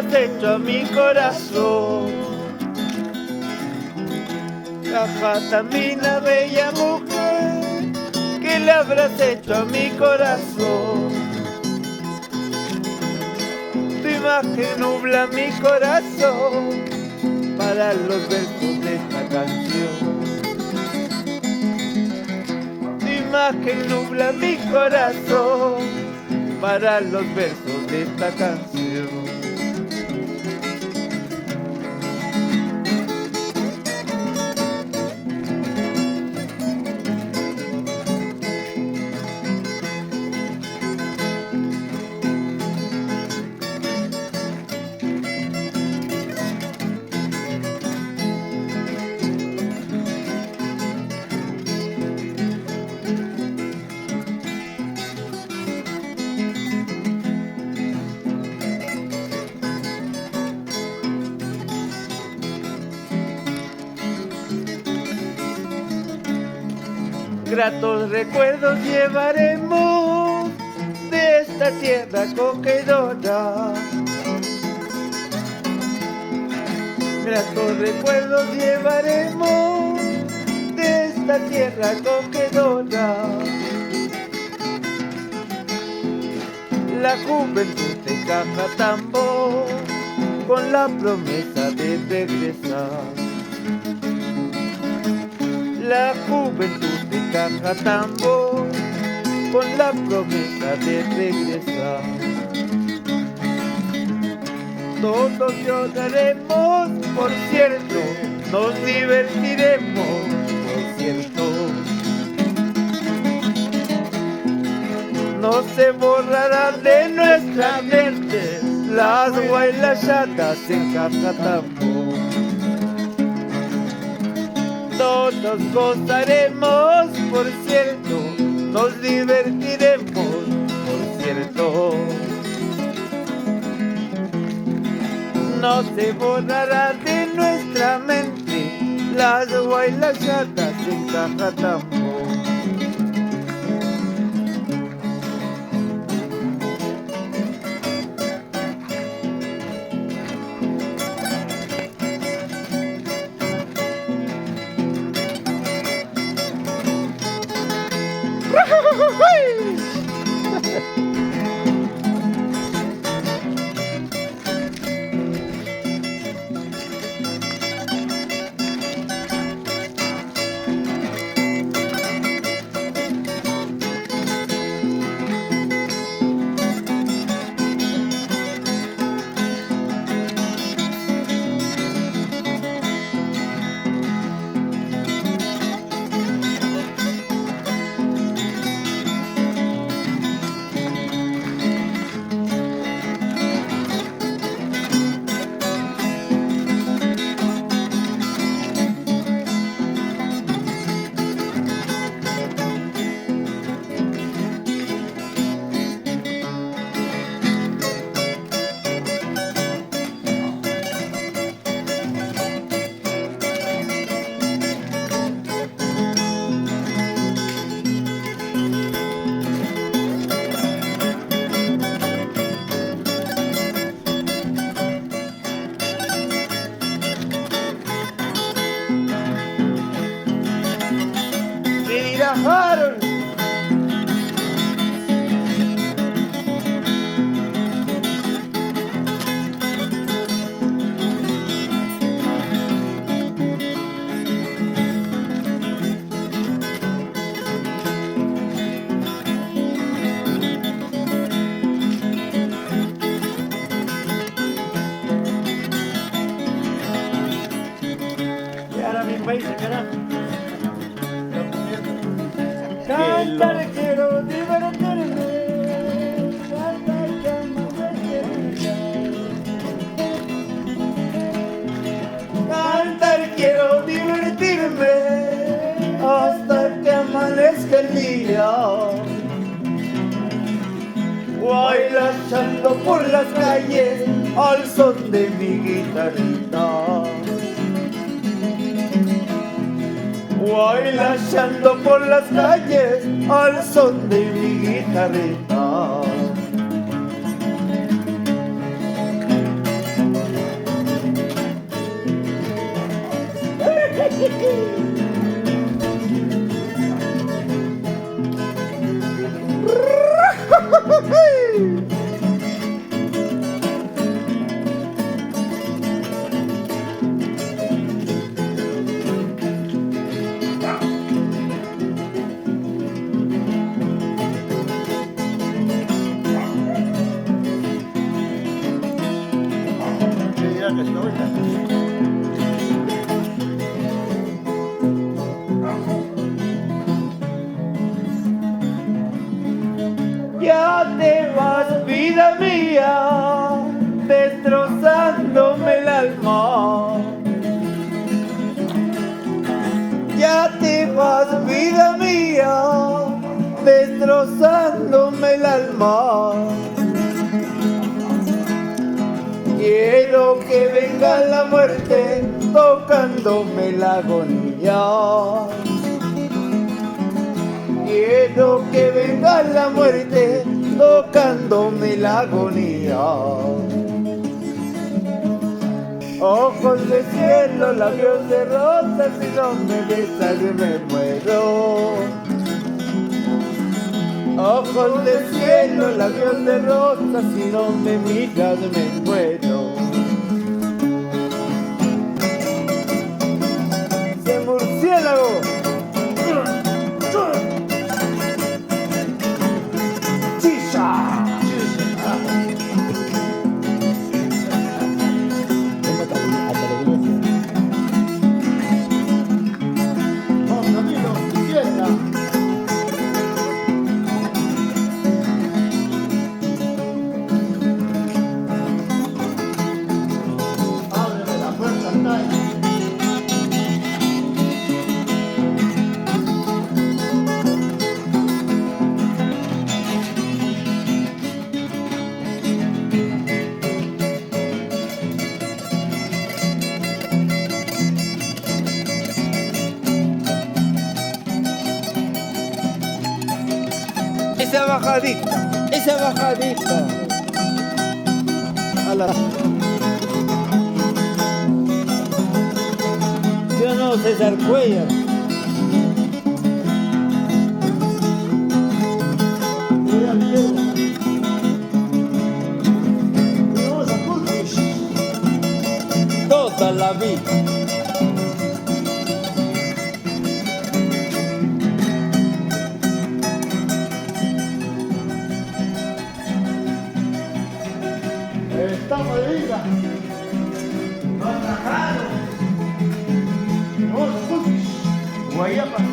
habrás hecho a mi corazón? Cajatamina, bella mujer, ¿qué le habrás hecho a mi corazón? Tu imagen nubla mi corazón para los versos de esta canción. Tu imagen nubla mi corazón para los versos de esta canción. Gratos recuerdos llevaremos de esta tierra acogedora. Gratos recuerdos llevaremos de esta tierra acogedora. La juventud de Cajatambo con la promesa de regresar. La juventud de Cajatambo con la promesa de regresar. Todos lloraremos, por cierto, nos divertiremos, por cierto. No se borrará de nuestra mente las guaylachatas en Cajatambo. Todos gozaremos, por cierto, nos divertiremos, por cierto. No se borrará de nuestra mente las guaylachatas en Cajatambo. Harold. Y ahora mi país se queda. Cantar quiero divertirme, cantar ya no me cantar quiero divertirme hasta que amanezca el día. Bailando por las calles al son de mi guitarrita. Bailando por las calles al son de mi guitarrita. Ya te vas, vida mía, destrozándome el alma. Ya te vas, vida mía, destrozándome el alma. Quiero que venga la muerte tocándome la agonía. Quiero que venga la muerte tocándome la agonía. Ojos de cielo, labios de rosa, si no me besas me muero. Ojos de cielo, labios de rosa, si no me miras me muero. ¡Ese murciélago! Esa bajadita. A la... ¿Sí o no, César Cuellar? Toda la vida. Estamos de vida. Nos trabajaron. Guayapa.